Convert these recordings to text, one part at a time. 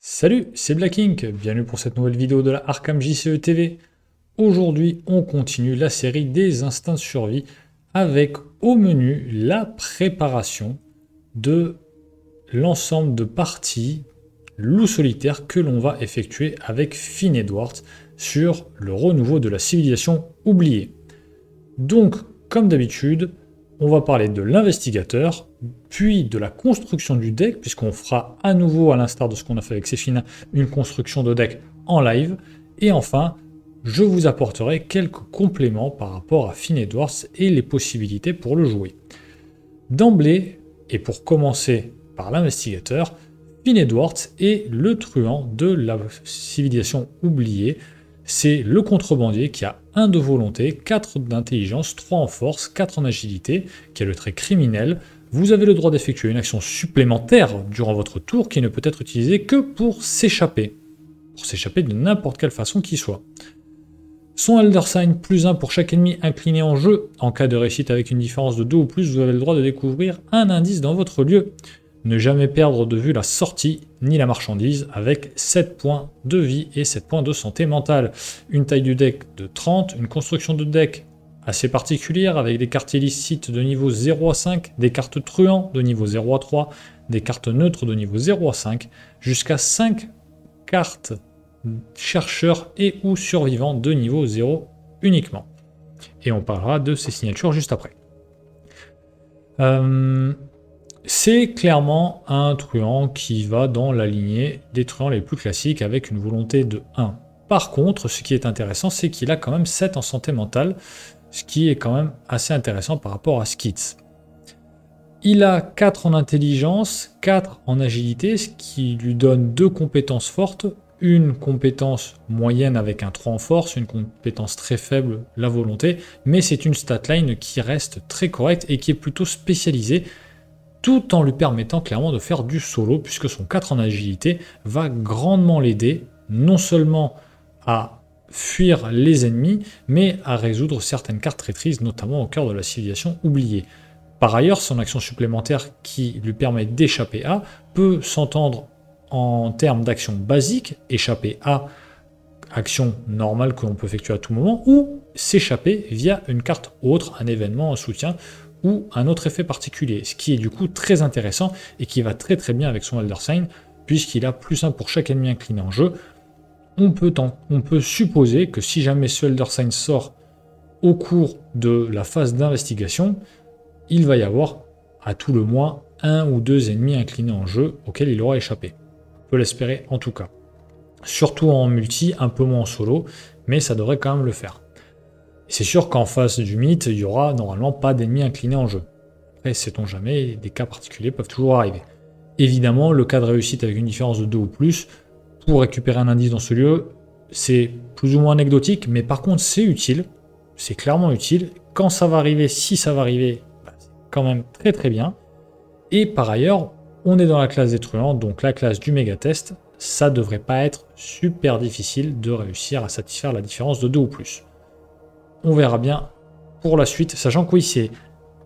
Salut, c'est Black Ink, bienvenue pour cette nouvelle vidéo de la Arkham JCE TV. Aujourd'hui, on continue la série des instincts de survie avec au menu la préparation de l'ensemble de parties loup solitaire que l'on va effectuer avec Finn Edwards sur le renouveau de la civilisation oubliée. Donc, comme d'habitude, on va parler de l'investigateur, puis de la construction du deck, puisqu'on fera à nouveau, à l'instar de ce qu'on a fait avec Séphine, une construction de deck en live. Et enfin, je vous apporterai quelques compléments par rapport à Finn Edwards et les possibilités pour le jouer. D'emblée, et pour commencer par l'investigateur, Finn Edwards est le truand de la civilisation oubliée. C'est le contrebandier qui a 1 de volonté, 4 d'intelligence, 3 en force, 4 en agilité, qui a le trait criminel. Vous avez le droit d'effectuer une action supplémentaire durant votre tour qui ne peut être utilisée que pour s'échapper. Pour s'échapper de n'importe quelle façon qu'il soit. Son Elder Sign, +1 pour chaque ennemi incliné en jeu. En cas de réussite avec une différence de 2 ou plus, vous avez le droit de découvrir un indice dans votre lieu. Ne jamais perdre de vue la sortie ni la marchandise avec 7 points de vie et 7 points de santé mentale. Une taille du deck de 30, une construction de deck assez particulière avec des cartes illicites de niveau 0 à 5, des cartes truands de niveau 0 à 3, des cartes neutres de niveau 0 à 5, jusqu'à 5 cartes chercheurs et ou survivants de niveau 0 uniquement. Et on parlera de ces signatures juste après. C'est clairement un truand qui va dans la lignée des truands les plus classiques avec une volonté de 1. Par contre, ce qui est intéressant, c'est qu'il a quand même 7 en santé mentale, ce qui est quand même assez intéressant par rapport à Skits. Il a 4 en intelligence, 4 en agilité, ce qui lui donne 2 compétences fortes, une compétence moyenne avec un 3 en force, une compétence très faible, la volonté, mais c'est une statline qui reste très correcte et qui est plutôt spécialisée, tout en lui permettant clairement de faire du solo, puisque son 4 en agilité va grandement l'aider, non seulement à fuir les ennemis, mais à résoudre certaines cartes traîtrises, notamment au cœur de la civilisation oubliée. Par ailleurs, son action supplémentaire qui lui permet d'échapper à peut s'entendre en termes d'action basique, échapper à action normale que l'on peut effectuer à tout moment, ou s'échapper via une carte autre, un événement, un soutien, ou un autre effet particulier, ce qui est du coup très intéressant et qui va très très bien avec son Elder Sign, puisqu'il a +1 pour chaque ennemi incliné en jeu. On peut supposer que si jamais ce Elder Sign sort au cours de la phase d'investigation, il va y avoir à tout le moins 1 ou 2 ennemis inclinés en jeu auxquels il aura échappé. On peut l'espérer en tout cas. Surtout en multi, un peu moins en solo, mais ça devrait quand même le faire. C'est sûr qu'en face du mythe, il y aura normalement pas d'ennemis inclinés en jeu. Après, sait-on jamais, des cas particuliers peuvent toujours arriver. Évidemment, le cas de réussite avec une différence de 2 ou plus, pour récupérer un indice dans ce lieu, c'est plus ou moins anecdotique, mais par contre c'est utile, c'est clairement utile. Quand ça va arriver, si ça va arriver, c'est quand même très très bien. Et par ailleurs, on est dans la classe des truands, donc la classe du méga test, ça devrait pas être super difficile de réussir à satisfaire la différence de 2 ou plus. On verra bien pour la suite, sachant que oui, c'est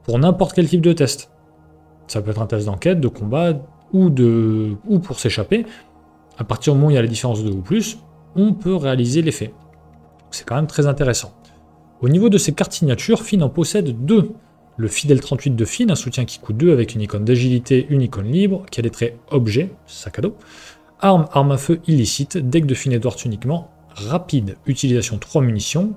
pour n'importe quel type de test. Ça peut être un test d'enquête, de combat ou pour s'échapper. À partir du moment où il y a la différence de 2 ou plus, on peut réaliser l'effet. C'est quand même très intéressant. Au niveau de ses cartes signatures, Finn en possède 2. Le Fidèle 38 de Finn, un soutien qui coûte 2 avec une icône d'agilité, une icône libre, qui a des traits objet, sac à dos. Arme à feu illicite, deck de Finn Edwards uniquement, rapide, utilisation 3 munitions.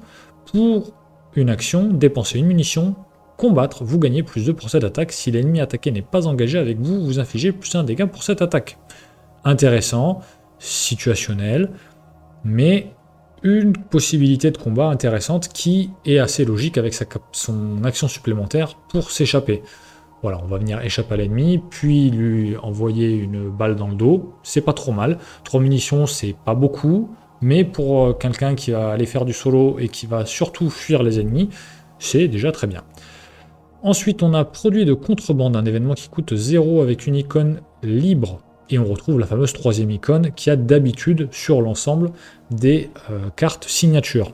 Pour une action, dépenser une munition, combattre, vous gagnez +2 pour cette attaque. Si l'ennemi attaqué n'est pas engagé avec vous, vous infligez +1 dégâts pour cette attaque. Intéressant, situationnel, mais une possibilité de combat intéressante qui est assez logique avec son action supplémentaire pour s'échapper. Voilà, on va venir échapper à l'ennemi, puis lui envoyer une balle dans le dos, c'est pas trop mal. 3 munitions, c'est pas beaucoup, mais pour quelqu'un qui va aller faire du solo et qui va surtout fuir les ennemis, c'est déjà très bien. Ensuite, on a produit de contrebande, un événement qui coûte 0 avec une icône libre. Et on retrouve la fameuse 3e icône qui a d'habitude sur l'ensemble des cartes signatures.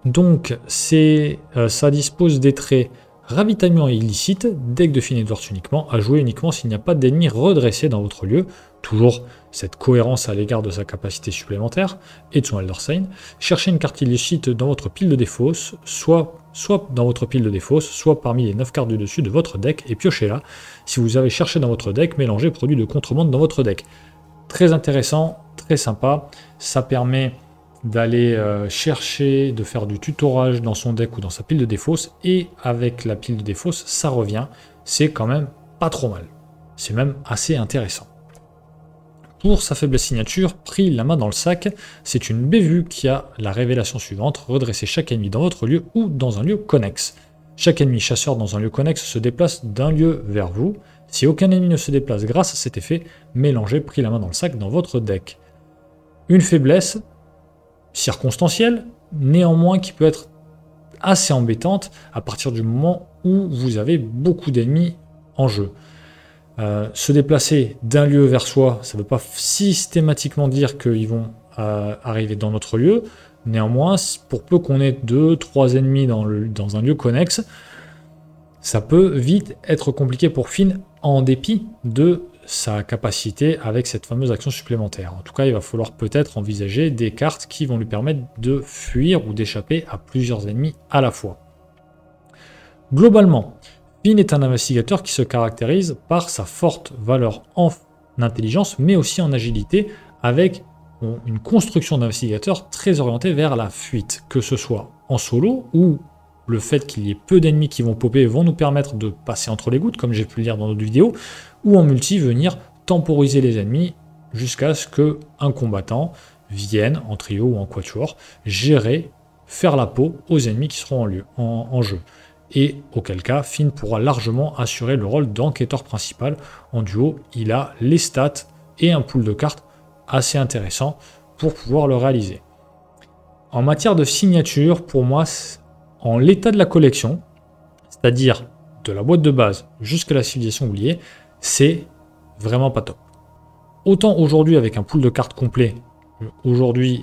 Donc, ça dispose des traits ravitaillement illicite, deck de Finn Edwards uniquement, à jouer uniquement s'il n'y a pas d'ennemis redressés dans votre lieu. Toujours cette cohérence à l'égard de sa capacité supplémentaire et de son Elder Sign. Cherchez une carte illicite dans votre pile de défausse, soit dans votre pile de défausse, soit parmi les 9 cartes du dessus de votre deck, et piochez-la. Si vous avez cherché dans votre deck, mélangez produits de contrebande dans votre deck. Très intéressant, très sympa, ça permet d'aller chercher, de faire du tutorage dans son deck ou dans sa pile de défausse, et avec la pile de défausse, ça revient. C'est quand même pas trop mal. C'est même assez intéressant. Pour sa faiblesse signature, pris la main dans le sac, c'est une bévue qui a la révélation suivante: redresser chaque ennemi dans votre lieu ou dans un lieu connexe. Chaque ennemi chasseur dans un lieu connexe se déplace d'un lieu vers vous. Si aucun ennemi ne se déplace grâce à cet effet, mélangez pris la main dans le sac dans votre deck. Une faiblesse circonstancielle, néanmoins qui peut être assez embêtante à partir du moment où vous avez beaucoup d'ennemis en jeu. Se déplacer d'un lieu vers soi, ça ne veut pas systématiquement dire qu'ils vont arriver dans notre lieu. Néanmoins, pour peu qu'on ait 2-3 ennemis dans un lieu connexe, ça peut vite être compliqué pour Finn en dépit de sa capacité avec cette fameuse action supplémentaire. En tout cas, il va falloir peut-être envisager des cartes qui vont lui permettre de fuir ou d'échapper à plusieurs ennemis à la fois. Globalement, Finn est un investigateur qui se caractérise par sa forte valeur en intelligence, mais aussi en agilité, avec une construction d'investigateur très orientée vers la fuite, que ce soit en solo, où le fait qu'il y ait peu d'ennemis qui vont popper vont nous permettre de passer entre les gouttes, comme j'ai pu le dire dans d'autres vidéos, ou en multi, venir temporiser les ennemis jusqu'à ce qu'un combattant vienne, en trio ou en quatuor, gérer, faire la peau aux ennemis qui seront en jeu. Et auquel cas, Finn pourra largement assurer le rôle d'enquêteur principal. En duo, il a les stats et un pool de cartes assez intéressant pour pouvoir le réaliser. En matière de signature, pour moi, en l'état de la collection, c'est-à-dire de la boîte de base jusqu'à la civilisation oubliée, c'est vraiment pas top. Autant aujourd'hui avec un pool de cartes complet, aujourd'hui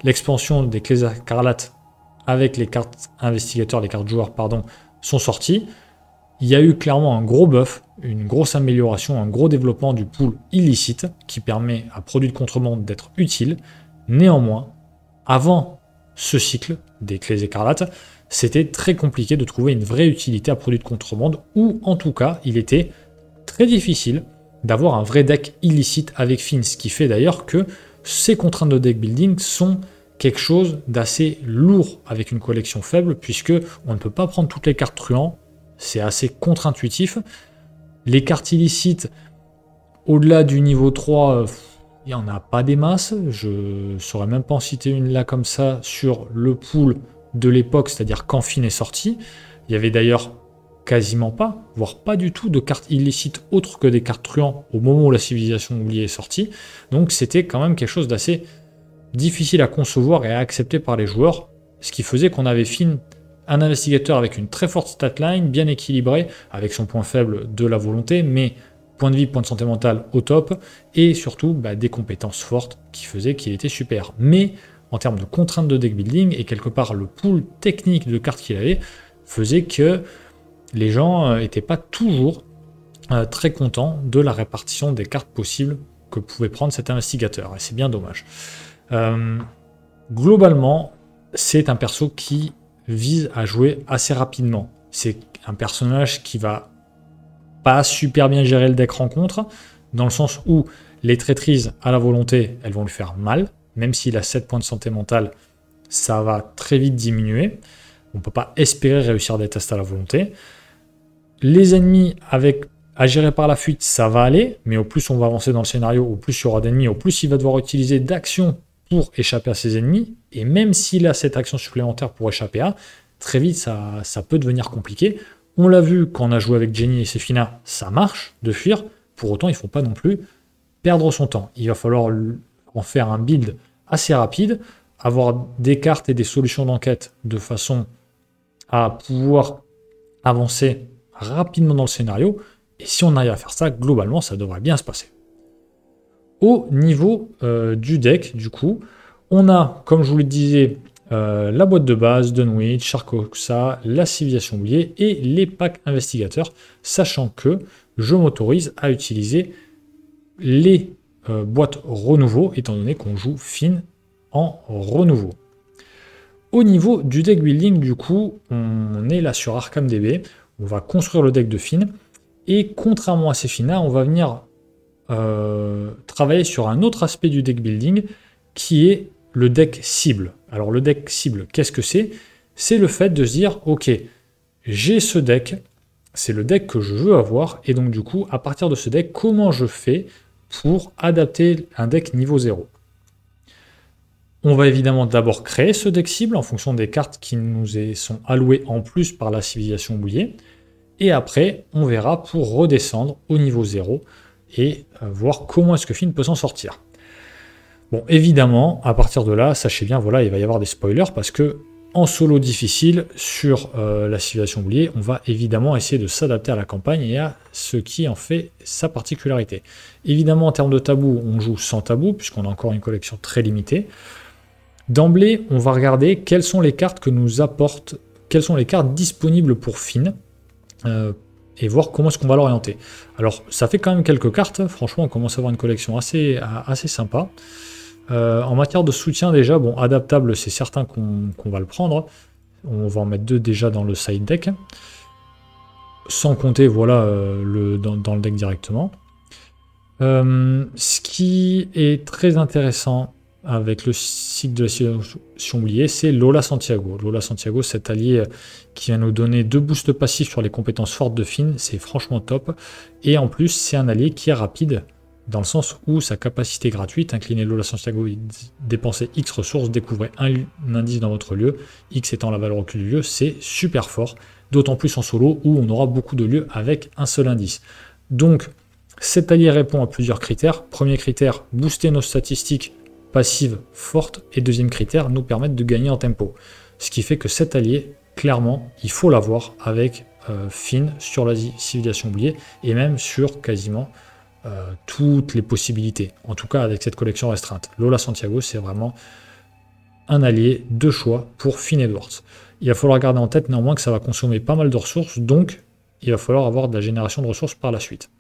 l'expansion des clés écarlates avec les cartes investigateurs, les cartes joueurs, pardon, sont sorties. Il y a eu clairement un gros buff, une grosse amélioration, un gros développement du pool illicite qui permet à produits de contrebande d'être utile. Néanmoins, avant ce cycle des clés écarlates, c'était très compliqué de trouver une vraie utilité à produits de contrebande, ou en tout cas, il était très difficile d'avoir un vrai deck illicite avec Finn, ce qui fait d'ailleurs que ces contraintes de deck building sont quelque chose d'assez lourd avec une collection faible, puisque on ne peut pas prendre toutes les cartes truands, c'est assez contre-intuitif. Les cartes illicites, au-delà du niveau 3, il n'y en a pas des masses, je ne saurais même pas en citer une là comme ça sur le pool de l'époque, c'est-à-dire quand Finn est sorti. Il y avait d'ailleurs quasiment pas, voire pas du tout de cartes illicites autres que des cartes truands au moment où la civilisation oubliée est sortie, donc c'était quand même quelque chose d'assez difficile à concevoir et à accepter par les joueurs, ce qui faisait qu'on avait Finn, un investigateur avec une très forte statline, bien équilibré, avec son point faible de la volonté, mais point de vie, point de santé mentale au top, et surtout des compétences fortes qui faisaient qu'il était super. Mais en termes de contraintes de deck building, et quelque part le pool technique de cartes qu'il avait, faisait que les gens n'étaient pas toujours très contents de la répartition des cartes possibles que pouvait prendre cet investigateur, et c'est bien dommage. Globalement, c'est un perso qui vise à jouer assez rapidement. C'est un personnage qui va pas super bien gérer le deck rencontre, dans le sens où les traîtrises à la volonté, elles vont lui faire mal, même s'il a 7 points de santé mentale, ça va très vite diminuer. On ne peut pas espérer réussir des tests à la volonté. Les ennemis à gérer par la fuite, ça va aller, mais au plus on va avancer dans le scénario, au plus il y aura d'ennemis, au plus il va devoir utiliser d'actions pour échapper à ses ennemis, et même s'il a cette action supplémentaire pour échapper à, très vite ça peut devenir compliqué. On l'a vu quand on a joué avec Jenny et Sefina, ça marche de fuir, pour autant il ne faut pas non plus perdre son temps. Il va falloir en faire un build assez rapide, avoir des cartes et des solutions d'enquête de façon à pouvoir avancer rapidement dans le scénario, et si on arrive à faire ça, globalement ça devrait bien se passer. Au niveau du deck, du coup, on a, comme je vous le disais, la boîte de base, Dunwich, Sharkoxa, la civilisation oubliée et les packs investigateurs, sachant que je m'autorise à utiliser les boîtes renouveau, étant donné qu'on joue Finn en renouveau. Au niveau du deck building, du coup, on est là sur ArkhamDB, on va construire le deck de Finn, et contrairement à ces Finns-là, on va venir travailler sur un autre aspect du deck building, qui est le deck cible. Alors le deck cible, qu'est-ce que c'est? C'est le fait de se dire, ok, j'ai ce deck, c'est le deck que je veux avoir, et donc du coup, à partir de ce deck, comment je fais pour adapter un deck niveau 0? On va évidemment d'abord créer ce deck cible en fonction des cartes qui nous sont allouées en plus par la civilisation oubliée. Et après, on verra pour redescendre au niveau 0 et voir comment est-ce que Finn peut s'en sortir. Bon, évidemment, à partir de là, sachez bien, voilà, il va y avoir des spoilers parce que en solo difficile sur la civilisation oubliée, on va évidemment essayer de s'adapter à la campagne et à ce qui en fait sa particularité. Évidemment, en termes de tabou, on joue sans tabou puisqu'on a encore une collection très limitée. D'emblée, on va regarder quelles sont les cartes que nous apportent, quelles sont les cartes disponibles pour Finn, et voir comment est-ce qu'on va l'orienter. Alors, ça fait quand même quelques cartes, franchement, on commence à avoir une collection assez sympa. En matière de soutien, déjà, bon, adaptable, c'est certain qu'on va le prendre. On va en mettre 2 déjà dans le side deck, sans compter, voilà, dans le deck directement. Ce qui est très intéressant avec le cycle de la civilisation oubliée, c'est Lola Santiago. Lola Santiago, cet allié qui va nous donner 2 boosts passifs sur les compétences fortes de Finn, c'est franchement top. Et en plus, c'est un allié qui est rapide, dans le sens où sa capacité gratuite, incliner Lola Santiago, dépenser X ressources, découvrez un indice dans votre lieu, X étant la valeur occulte du lieu, c'est super fort, d'autant plus en solo où on aura beaucoup de lieux avec un seul indice. Donc, cet allié répond à plusieurs critères. Premier critère, booster nos statistiques passive forte, et deuxième critère, nous permettre de gagner en tempo. Ce qui fait que cet allié, clairement, il faut l'avoir avec Finn sur la civilisation oubliée, et même sur quasiment toutes les possibilités, en tout cas avec cette collection restreinte. Lola Santiago, c'est vraiment un allié de choix pour Finn Edwards. Il va falloir garder en tête néanmoins que ça va consommer pas mal de ressources, donc il va falloir avoir de la génération de ressources par la suite.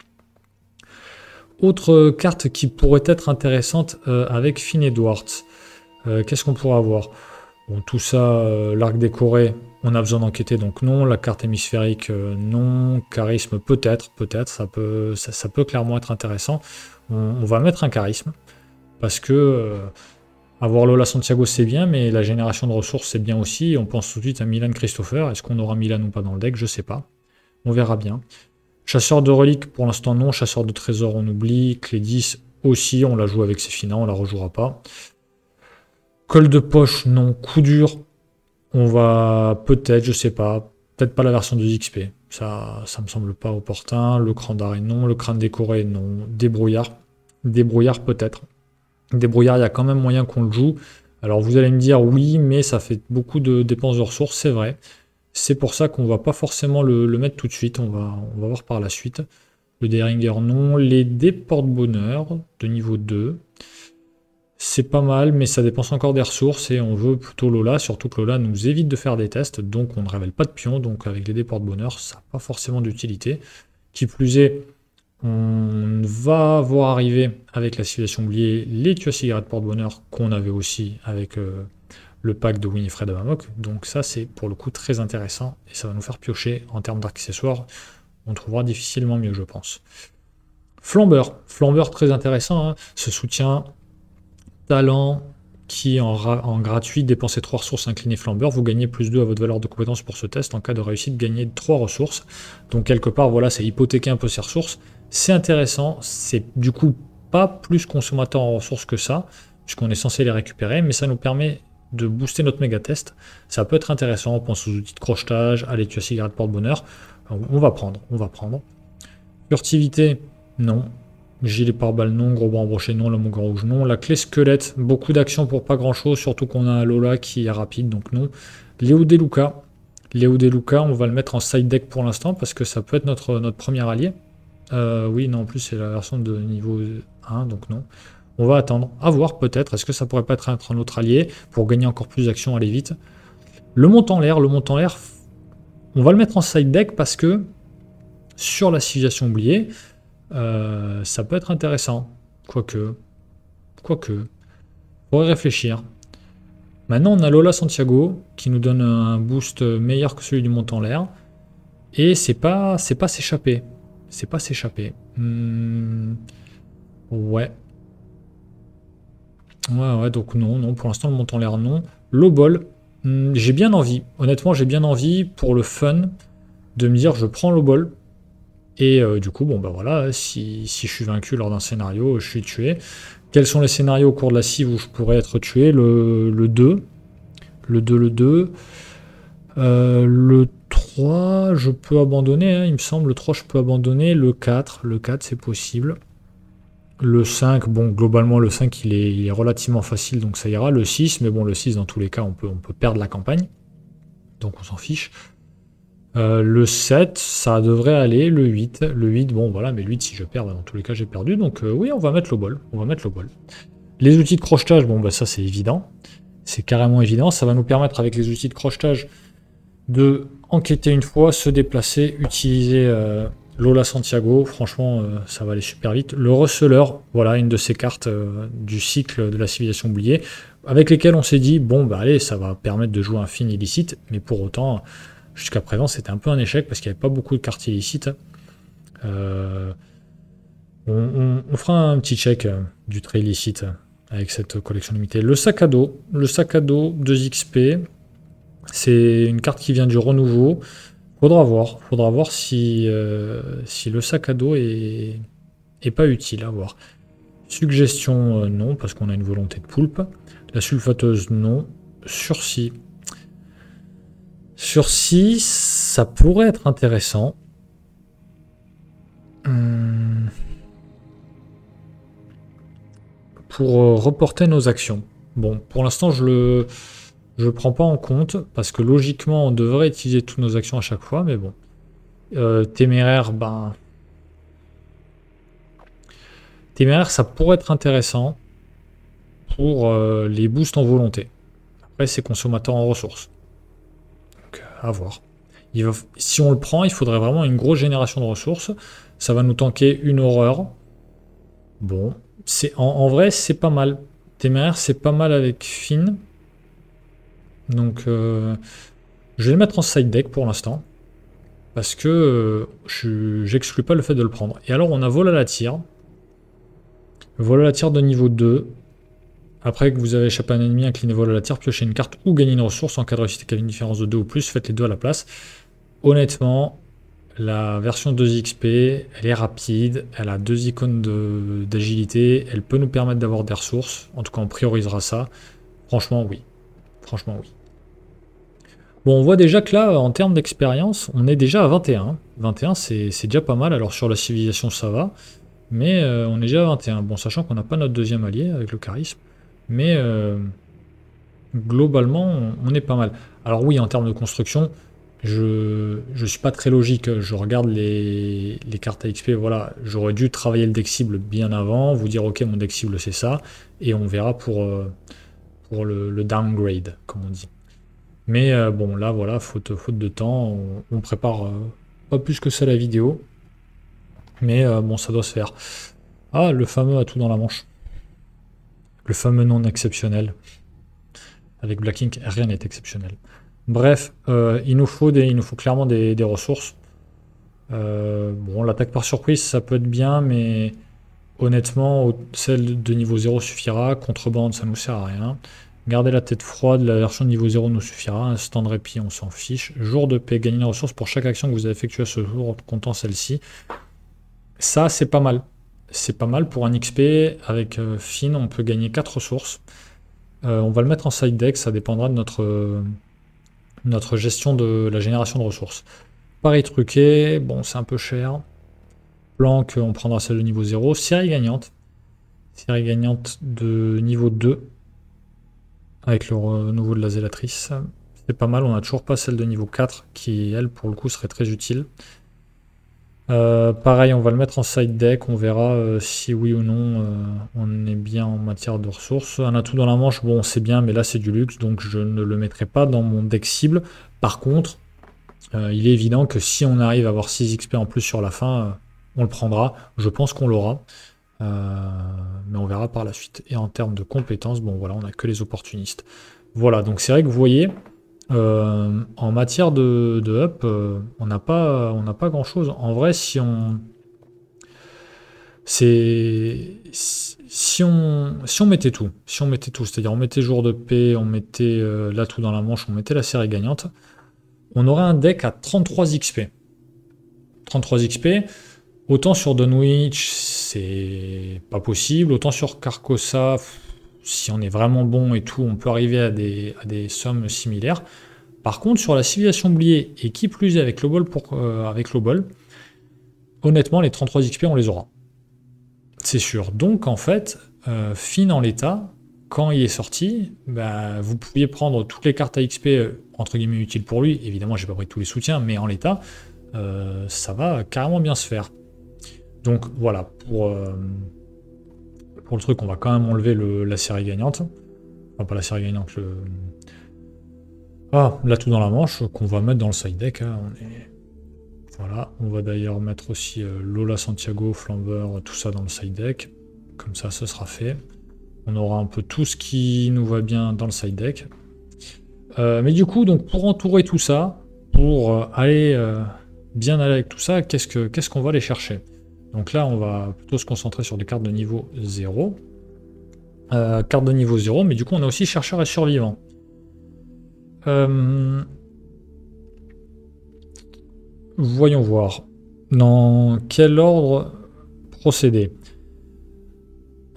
Autre carte qui pourrait être intéressante avec Finn Edwards. Qu'est-ce qu'on pourrait avoir? Bon, tout ça, l'arc décoré, on a besoin d'enquêter, donc non. La carte hémisphérique, non. Charisme, peut-être, ça peut clairement être intéressant. On va mettre un charisme, parce que avoir Lola Santiago, c'est bien, mais la génération de ressources, c'est bien aussi. On pense tout de suite à Milan Christopher. Est-ce qu'on aura Milan ou pas dans le deck? Je sais pas. On verra bien. Chasseur de reliques, pour l'instant non. Chasseur de trésors, on oublie. Clé 10 aussi, on la joue avec ses Finns, on la rejouera pas. Colle de poche, non. Coup dur, on va peut-être, je sais pas, peut-être pas la version de XP. Ça me semble pas opportun. Le crâne d'arrêt, non. Le crâne décoré, non. Débrouillard peut-être. Débrouillard, il y a quand même moyen qu'on le joue. Alors vous allez me dire oui, mais ça fait beaucoup de dépenses de ressources, c'est vrai. C'est pour ça qu'on va pas forcément le mettre tout de suite, on va voir par la suite. Le Deringer, non. Les dés porte-bonheur de niveau 2, c'est pas mal, mais ça dépense encore des ressources et on veut plutôt Lola, surtout que Lola nous évite de faire des tests, donc on ne révèle pas de pion, donc avec les dés porte-bonheur, ça n'a pas forcément d'utilité. Qui plus est, on va voir arriver avec la civilisation oubliée les tuyaux à cigarettes porte-bonheur qu'on avait aussi avec le pack de Winifred Amamok, donc ça c'est pour le coup très intéressant et ça va nous faire piocher en termes d'accessoires, on trouvera difficilement mieux je pense. Flambeur très intéressant, hein. Ce soutien talent qui en gratuit dépensez 3 ressources inclinées flambeur, vous gagnez plus 2 à votre valeur de compétence pour ce test, en cas de réussite gagnez 3 ressources, donc quelque part voilà c'est hypothéquer un peu ces ressources, c'est intéressant, c'est du coup pas plus consommateur en ressources que ça, puisqu'on est censé les récupérer, mais ça nous permet de booster notre méga test, ça peut être intéressant, on pense aux outils de crochetage, à l'étui à cigarette porte-bonheur, on va prendre. Furtivité, non. Gilet pare-balles, non. Gros bras embroché, non. Le mot rouge, non. La clé squelette, beaucoup d'actions pour pas grand-chose, surtout qu'on a un Lola qui est rapide, donc non. Léo De Luca, on va le mettre en side deck pour l'instant, parce que ça peut être notre premier allié. Oui, non, en plus c'est la version de niveau 1, donc non. On va attendre, à voir peut-être, est-ce que ça pourrait pas être un autre allié, pour gagner encore plus d'actions, aller vite. Le montant l'air, on va le mettre en side deck parce que sur la civilisation oubliée, Ça peut être intéressant. Quoique. Faudrait réfléchir. Maintenant, on a Lola Santiago, qui nous donne un boost meilleur que celui du montant l'air. Et c'est pas s'échapper. C'est pas s'échapper. Ouais. Ouais, donc non, pour l'instant, le montant l'air, non. Low ball, j'ai bien envie. Honnêtement, j'ai bien envie, pour le fun, de me dire, je prends low ball. Et du coup, bon, bah voilà, si je suis vaincu lors d'un scénario, je suis tué. Quels sont les scénarios au cours de la cive où je pourrais être tué? Le 2. Le 2, le 2. Le 3, je peux abandonner, hein, il me semble. Le 3, je peux abandonner. Le 4, c'est possible. Le 5, bon, globalement, le 5, il est relativement facile, donc ça ira. Le 6, mais bon, le 6, dans tous les cas, on peut perdre la campagne. Donc on s'en fiche. Le 7, ça devrait aller. Le 8, bon, voilà, mais le 8, si je perds, bah, dans tous les cas, j'ai perdu. Donc oui, on va mettre le bol. Les outils de crochetage, bon, bah ça, c'est évident. C'est carrément évident. Ça va nous permettre, avec les outils de crochetage, de enquêter une fois, se déplacer, utiliser Lola Santiago. Franchement, ça va aller super vite. Le receleur, voilà, une de ces cartes du cycle de la civilisation oubliée, avec lesquelles on s'est dit, bon, bah allez, ça va permettre de jouer un fin illicite, mais pour autant, jusqu'à présent, c'était un peu un échec parce qu'il n'y avait pas beaucoup de cartes illicites. On fera un petit check du trait illicite avec cette collection limitée. Le sac à dos 2 XP. C'est une carte qui vient du renouveau. Faudra voir si le sac à dos est pas utile à voir. Suggestion, non, parce qu'on a une volonté de poulpe. La sulfateuse, non. Sursis, ça pourrait être intéressant. Pour reporter nos actions. Bon, pour l'instant, je le prends pas en compte, parce que logiquement, on devrait utiliser toutes nos actions à chaque fois, mais bon. Téméraire, ben... Téméraire, ça pourrait être intéressant pour les boosts en volonté. Après, c'est consommateur en ressources. Donc, à voir. Si on le prend, il faudrait vraiment une grosse génération de ressources. Ça va nous tanker une horreur. Bon, en vrai, c'est pas mal. Téméraire, c'est pas mal avec Finn. Donc, je vais le mettre en side deck pour l'instant. Parce que j'exclus pas le fait de le prendre. Et alors, on a vol à la tire. Vol à la tire de niveau 2. Après que vous avez échappé à un ennemi, inclinez vol à la tire, piochez une carte ou gagnez une ressource. En cas de réussite avec une différence de 2 ou plus, faites les deux à la place. Honnêtement, la version 2 XP, elle est rapide, elle a 2 icônes d'agilité, elle peut nous permettre d'avoir des ressources. En tout cas, on priorisera ça. Franchement, oui. Bon, on voit déjà que là, en termes d'expérience, on est déjà à 21. 21, c'est déjà pas mal. Alors sur la civilisation, ça va. Mais on est déjà à 21. Bon, sachant qu'on n'a pas notre deuxième allié avec le charisme. Mais globalement, on est pas mal. Alors oui, en termes de construction, je suis pas très logique. Je regarde les cartes à XP. Voilà, j'aurais dû travailler le deck cible bien avant. Vous dire, ok, mon deck cible, c'est ça. Et on verra pour le downgrade, comme on dit. Mais bon, là, voilà, faute de temps, on prépare pas plus que ça la vidéo. Mais bon, ça doit se faire. Ah, le fameux atout dans la manche. Le fameux non exceptionnel. Avec Black Ink, rien n'est exceptionnel. Bref, il nous faut clairement des ressources. Bon, l'attaque par surprise, ça peut être bien, mais honnêtement, celle de niveau 0 suffira. Contrebande, ça nous sert à rien. Garder la tête froide, la version de niveau 0 nous suffira. Instant de répit, on s'en fiche. Jour de paix, gagner une ressource pour chaque action que vous avez effectuée ce jour, comptant celle-ci. Ça, c'est pas mal. C'est pas mal pour un XP. Avec Finn, on peut gagner 4 ressources. On va le mettre en side deck, ça dépendra de notre gestion de la génération de ressources. Pareil truqué, bon, c'est un peu cher. Planque, on prendra celle de niveau 0. Série gagnante. Série gagnante de niveau 2. Avec le renouveau de la zélatrice. C'est pas mal, on n'a toujours pas celle de niveau 4 qui, elle, pour le coup, serait très utile. Pareil, on va le mettre en side deck, on verra si oui ou non on est bien en matière de ressources. Un atout dans la manche, bon, c'est bien, mais là c'est du luxe, donc je ne le mettrai pas dans mon deck cible. Par contre, il est évident que si on arrive à avoir 6 XP en plus sur la fin, on le prendra. Je pense qu'on l'aura. Mais on verra par la suite. Et en termes de compétences, bon voilà, on n'a que les opportunistes. Voilà, donc c'est vrai que vous voyez, en matière de up, on n'a pas grand-chose. En vrai, si on mettait tout, c'est-à-dire on mettait jour de paix, on mettait l'atout dans la manche, on mettait la série gagnante, on aurait un deck à 33 XP. 33 XP, autant sur Dunwich, c'est pas possible, autant sur Carcosa, si on est vraiment bon et tout, on peut arriver à des sommes similaires. Par contre, sur la civilisation oubliée, et qui plus est avec Lobol, honnêtement, les 33 XP, on les aura. C'est sûr. Donc, en fait, Finn en l'état, quand il est sorti, bah, vous pouviez prendre toutes les cartes à XP, entre guillemets, utiles pour lui. Évidemment, j'ai pas pris tous les soutiens, mais en l'état, ça va carrément bien se faire. Donc, voilà. Pour le truc, on va quand même enlever la série gagnante. Enfin, pas la série gagnante, l'atout dans la manche, qu'on va mettre dans le side deck. Hein, Voilà, on va d'ailleurs mettre aussi Lola Santiago, Flamber, tout ça dans le side deck. Comme ça, ce sera fait. On aura un peu tout ce qui nous va bien dans le side deck. Mais du coup, donc pour entourer tout ça, pour bien aller avec tout ça, qu'est-ce qu'on va aller chercher? Donc là, on va plutôt se concentrer sur des cartes de niveau 0. Cartes de niveau 0, mais du coup, on a aussi chercheur et survivant. Voyons voir. Dans quel ordre procéder?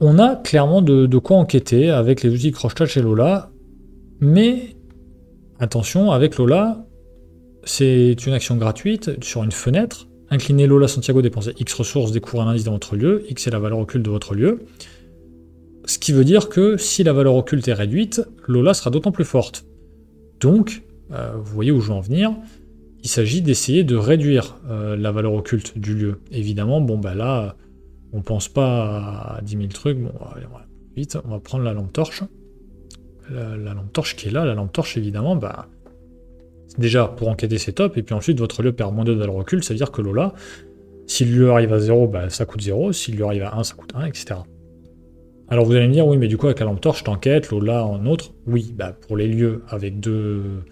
On a clairement de quoi enquêter avec les outils crochetage chez Lola, mais attention, avec Lola, c'est une action gratuite sur une fenêtre. Incliner Lola Santiago, dépenser X ressources, découvrir un indice dans votre lieu, X est la valeur occulte de votre lieu. Ce qui veut dire que si la valeur occulte est réduite, Lola sera d'autant plus forte. Donc, vous voyez où je veux en venir. Il s'agit d'essayer de réduire la valeur occulte du lieu. Évidemment, bon bah là, on pense pas à 10 000 trucs. Bon, vite, on va prendre la lampe torche. La lampe torche qui est là, la lampe torche évidemment, bah déjà pour enquêter c'est top, et puis ensuite votre lieu perd moins de valeur occulte, ça veut dire que Lola, si le lieu arrive à 0, bah, ça coûte 0, si le lieu arrive à 1, ça coûte 1, etc. Alors vous allez me dire, oui, mais du coup avec la lampe torche, t'enquêtes, Lola en autre, oui, bah pour les lieux avec deux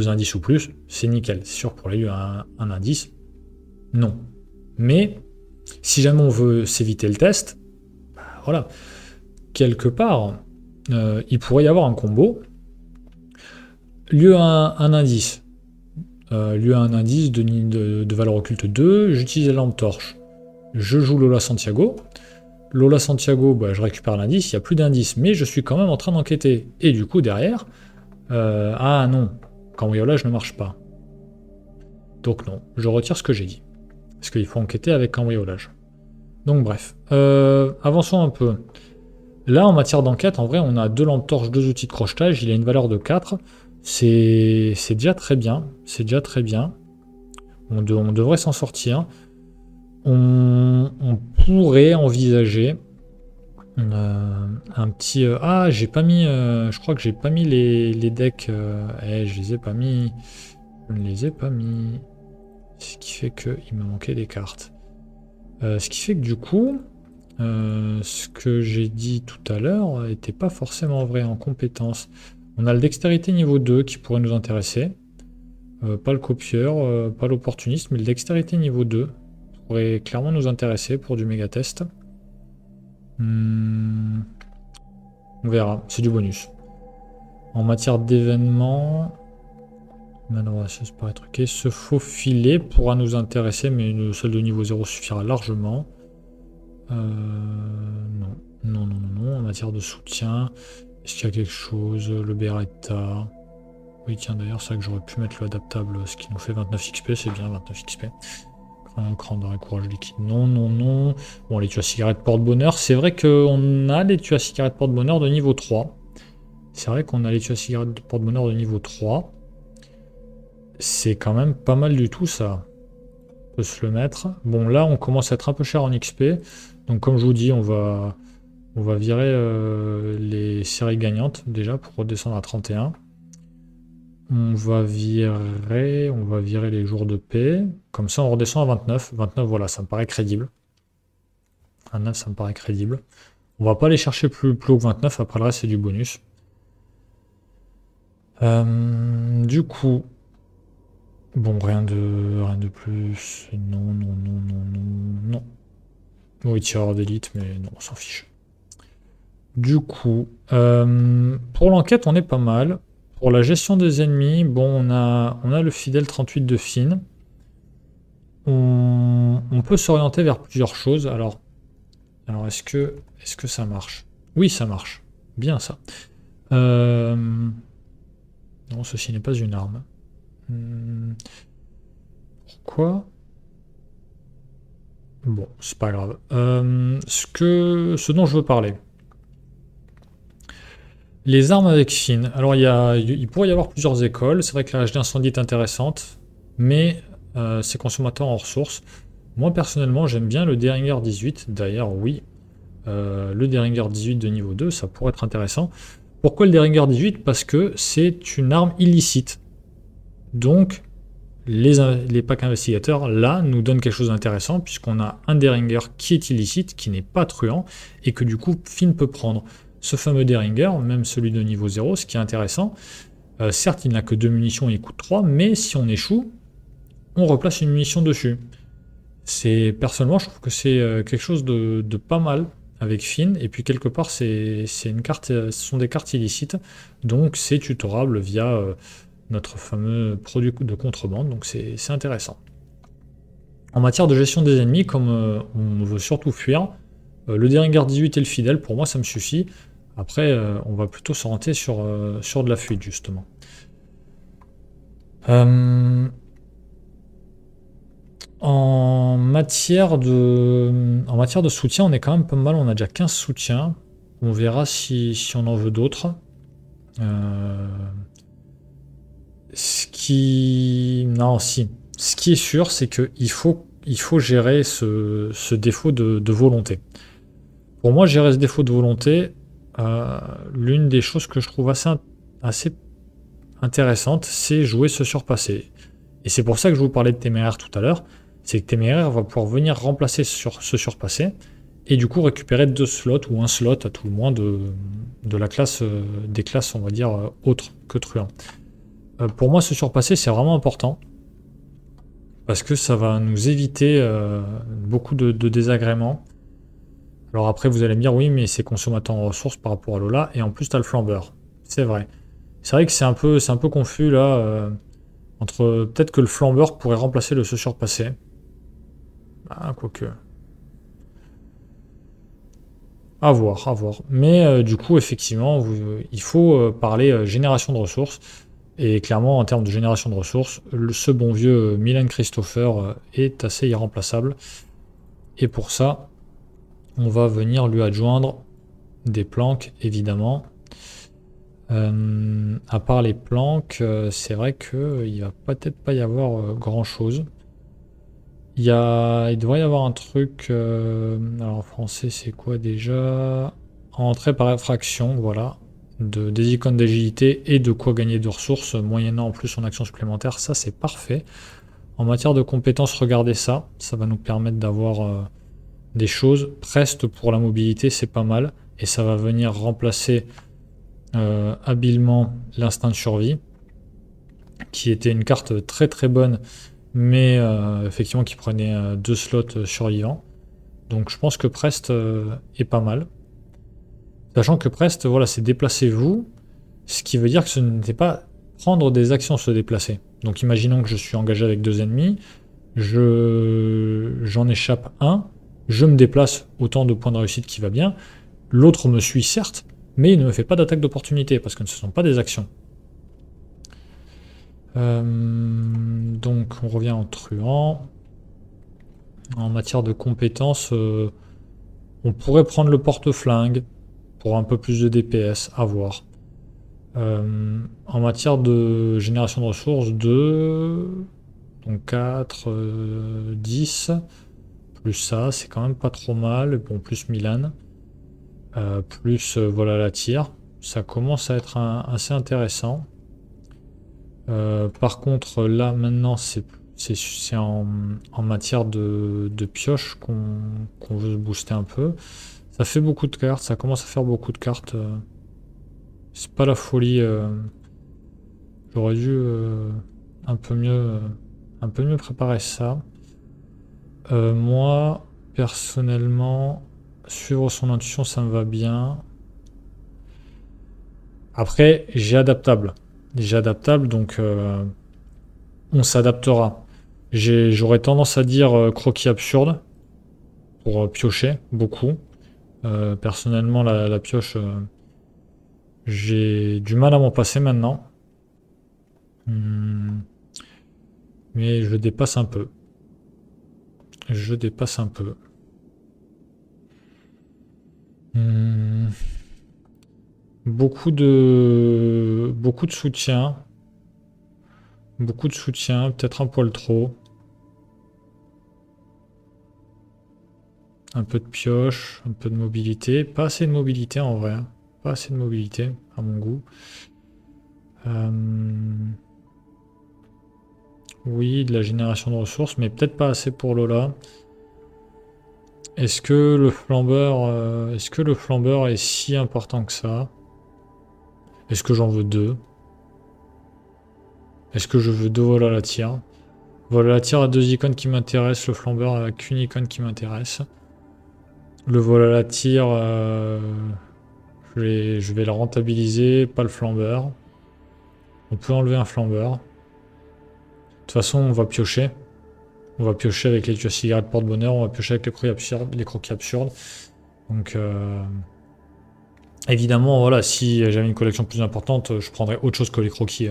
indices ou plus, c'est nickel. C'est sûr, pour les lieux un indice, non. Mais, si jamais on veut s'éviter le test, bah, voilà, quelque part, il pourrait y avoir un combo. Lieu à un indice. Lieu à un indice de valeur occulte 2, j'utilise la lampe torche. Je joue Lola Santiago. Lola Santiago, bah, je récupère l'indice, il n'y a plus d'indice, mais je suis quand même en train d'enquêter. Et du coup, derrière, ah non, cambriolage ne marche pas. Donc non, je retire ce que j'ai dit. Parce qu'il faut enquêter avec cambriolage. Donc bref, avançons un peu. Là, en matière d'enquête, en vrai, on a 2 lampes torches, 2 outils de crochetage, il a une valeur de 4. C'est déjà très bien, c'est déjà très bien. On devrait s'en sortir. On pourrait envisager un petit... j'ai pas mis... je crois que j'ai pas mis les decks... je les ai pas mis... Je ne les ai pas mis... Ce qui fait qu'il me manquait des cartes. Ce qui fait que du coup... ce que j'ai dit tout à l'heure n'était pas forcément vrai en compétences. On a le dextérité niveau 2 qui pourrait nous intéresser. Pas le copieur, pas l'opportuniste, mais le dextérité niveau 2 pourrait clairement nous intéresser pour du méga test. On verra, c'est du bonus. En matière d'événements, ça paraît truqué. Ce faux filet pourra nous intéresser, mais le seul de niveau 0 suffira largement. Non. En matière de soutien, est-ce qu'il y a quelque chose? Le Beretta. Oui, tiens, d'ailleurs, c'est vrai que j'aurais pu mettre le adaptable, ce qui nous fait 29 XP, c'est bien, 29 XP. Cran d'arrêt, courage liquide. Non. Bon, les tuyaux à cigarette porte-bonheur. C'est vrai qu'on a les tuyaux à cigarette porte-bonheur de niveau 3. C'est quand même pas mal du tout, ça. On peut se le mettre. Bon, là, on commence à être un peu cher en XP. Donc, comme je vous dis, on va virer les séries gagnantes, déjà, pour redescendre à 31. On va virer les jours de paix. Comme ça, on redescend à 29. 29, voilà, ça me paraît crédible. 29, ça me paraît crédible. On va pas aller chercher plus haut que 29. Après le reste, c'est du bonus. Du coup, bon, rien de plus. Non, non, non, non, non, non. Oui, tireur d'élite, mais non, on s'en fiche. Du coup, pour l'enquête, on est pas mal. Pour la gestion des ennemis, bon, on a le fidèle 38 de Finn. On peut s'orienter vers plusieurs choses. Alors est-ce que ça marche? Oui, ça marche. Bien ça. Non, ceci n'est pas une arme. Pourquoi? Bon, c'est pas grave. Ce dont je veux parler. Les armes avec Finn. Alors, il pourrait y avoir plusieurs écoles. C'est vrai que la rage d'incendie est intéressante, mais c'est consommateur en ressources. Moi, personnellement, j'aime bien le Derringer 18. D'ailleurs, oui, le Derringer 18 de niveau 2, ça pourrait être intéressant. Pourquoi le Derringer 18? Parce que c'est une arme illicite. Donc, les packs investigateurs, là, nous donnent quelque chose d'intéressant, puisqu'on a un Derringer qui est illicite, qui n'est pas truand, et que du coup, Finn peut prendre. Ce fameux Derringer, même celui de niveau 0, ce qui est intéressant, certes, il n'a que 2 munitions et il coûte 3, mais si on échoue, on replace une munition dessus. Personnellement, je trouve que c'est quelque chose de pas mal avec Finn, et puis quelque part, c'est une carte, ce sont des cartes illicites, donc c'est tutorable via notre fameux produit de contrebande, donc c'est intéressant. En matière de gestion des ennemis, comme on veut surtout fuir, le Derringer 18 et le fidèle, pour moi, ça me suffit. Après, on va plutôt s'orienter sur de la fuite, justement. En matière de soutien, on est quand même pas mal. On a déjà 15 soutiens. On verra si on en veut d'autres. Non, si. Ce qui est sûr, c'est qu'il faut gérer ce défaut de volonté. Pour moi, gérer ce défaut de volonté, l'une des choses que je trouve assez intéressante, c'est jouer ce surpassé. Et c'est pour ça que je vous parlais de Téméraire tout à l'heure, c'est que Téméraire va pouvoir venir remplacer ce surpassé, et du coup récupérer 2 slots, ou un slot à tout le moins de la classe, des classes, on va dire, autres que truand. Pour moi, ce surpassé, c'est vraiment important, parce que ça va nous éviter beaucoup de désagréments. Alors après, vous allez me dire, oui, mais c'est consommateur en ressources par rapport à Lola, et en plus, tu as le flambeur. C'est vrai. C'est vrai que c'est un peu confus, là, entre peut-être que le flambeur pourrait remplacer le se surpassé. Ah, quoique. À voir, à voir. Mais du coup, effectivement, il faut parler génération de ressources. Et clairement, en termes de génération de ressources, ce bon vieux Milan Christopher est assez irremplaçable. Et pour ça, on va venir lui adjoindre des planques, évidemment. À part les planques, c'est vrai qu'il va peut-être pas y avoir grand-chose. Il devrait y avoir un truc... alors en français, c'est quoi déjà? Entrée par effraction, voilà. Des icônes d'agilité et de quoi gagner de ressources, moyennant en plus son action supplémentaire. Ça, c'est parfait. En matière de compétences, regardez ça. Ça va nous permettre d'avoir des choses. Preste pour la mobilité, c'est pas mal. Et ça va venir remplacer habilement l'instinct de survie, qui était une carte très très bonne, mais effectivement qui prenait 2 slots survivants. Donc je pense que Preste est pas mal. Sachant que Preste, voilà, c'est déplacez-vous, ce qui veut dire que ce n'était pas prendre des actions se déplacer. Donc imaginons que je suis engagé avec 2 ennemis, j'en échappe un, je me déplace autant de points de réussite qui va bien, l'autre me suit certes, mais il ne me fait pas d'attaque d'opportunité, parce que ce ne sont pas des actions. Donc on revient en truand. En matière de compétences, on pourrait prendre le porte-flingue pour un peu plus de DPS, à voir. En matière de génération de ressources, 2, donc 4, 10, plus ça, c'est quand même pas trop mal. Bon, plus Milan, plus voilà la tire. Ça commence à être assez intéressant. Par contre, là, maintenant, c'est en matière de pioche qu'on veut se booster un peu. Ça fait beaucoup de cartes, ça commence à faire beaucoup de cartes. C'est pas la folie. J'aurais dû un peu mieux préparer ça. Moi, personnellement, suivre son intuition, ça me va bien. Après, j'ai adaptable. J'ai adaptable, donc on s'adaptera. J'aurais tendance à dire croquis absurde pour piocher beaucoup. Personnellement, la pioche, j'ai du mal à m'en passer maintenant. Mais je dépasse un peu. Je dépasse un peu. Beaucoup de soutien. Beaucoup de soutien, peut-être un poil trop. Un peu de pioche, un peu de mobilité. Pas assez de mobilité en vrai. Pas assez de mobilité, à mon goût. Oui, de la génération de ressources, mais peut-être pas assez pour Lola. Est-ce que le flambeur est si important que ça? Est-ce que j'en veux deux? Est-ce que je veux deux vol à la tire? Vol à la tire a deux icônes qui m'intéressent, le flambeur a qu'une icône qui m'intéresse. Le vol à la tire, je vais le rentabiliser, pas le flambeur. On peut enlever un flambeur. De toute façon, on va piocher. On va piocher avec les cigarettes porte-bonheur, on va piocher avec les croquis absurdes. Donc, évidemment, voilà, si j'avais une collection plus importante, je prendrais autre chose que les croquis.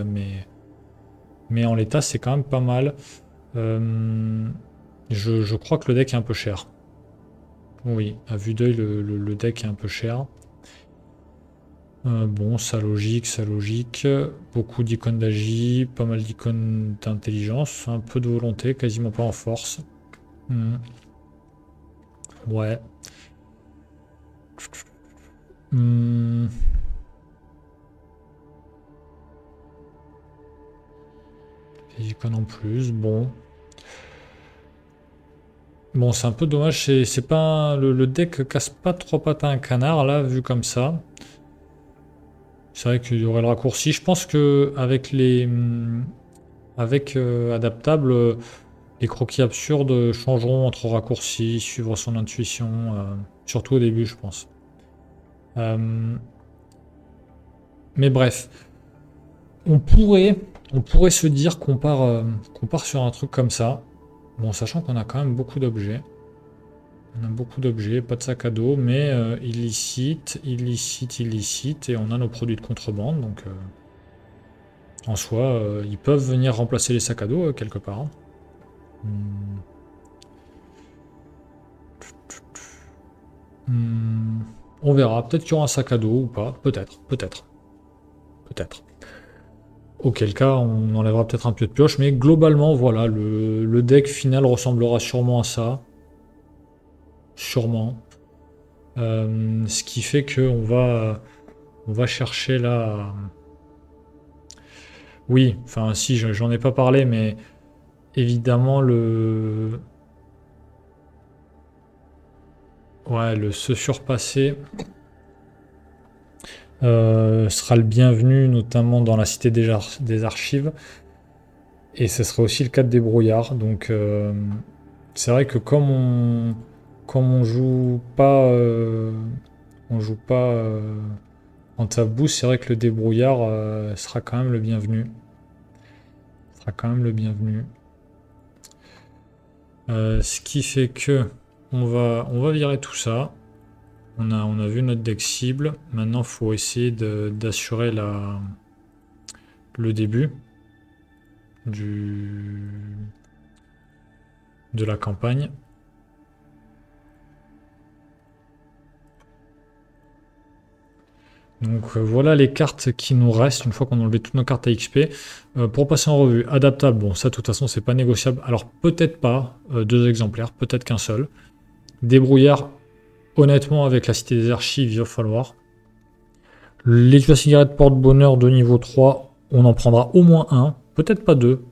Mais en l'état, c'est quand même pas mal. Je crois que le deck est un peu cher. Oui, à vue d'œil, le deck est un peu cher. Bon, ça logique, ça logique. Beaucoup d'icônes d'agi, pas mal d'icônes d'intelligence, un peu de volonté, quasiment pas en force. Ouais. Des icônes en plus, bon. Bon, c'est un peu dommage, c'est pas le deck casse pas trois pattes à un canard là, vu comme ça. C'est vrai qu'il y aurait le raccourci. Je pense que avec adaptable, les croquis absurdes changeront entre raccourcis, suivre son intuition, surtout au début, je pense. Mais bref, on pourrait se dire qu'on part sur un truc comme ça. Bon, sachant qu'on a quand même beaucoup d'objets. On a beaucoup d'objets, pas de sac à dos, mais illicite, et on a nos produits de contrebande, donc en soi, ils peuvent venir remplacer les sacs à dos quelque part. On verra, peut-être qu'il y aura un sac à dos ou pas, peut-être. Auquel cas, on enlèvera peut-être un peu de pioche, mais globalement, voilà, le deck final ressemblera sûrement à ça. Sûrement. Ce qui fait qu'on va chercher là. Oui, enfin si, j'en ai pas parlé, mais évidemment se surpasser sera le bienvenu, notamment dans la cité des archives. Et ce sera aussi le cas de débrouillard. Donc c'est vrai que comme on joue pas en tabou, c'est vrai que le débrouillard sera quand même le bienvenu. Ce qui fait que on va virer tout ça. On a vu notre deck cible. Maintenant, il faut essayer d'assurer le début de la campagne. Donc voilà les cartes qui nous restent une fois qu'on a enlevé toutes nos cartes à XP. Pour passer en revue, adaptable, bon ça de toute façon c'est pas négociable. Alors peut-être pas 2 exemplaires, peut-être qu'un seul. Débrouillard, honnêtement avec la cité des archives, il va falloir. Les cigarettes porte-bonheur de niveau 3, on en prendra au moins un, peut-être pas 2.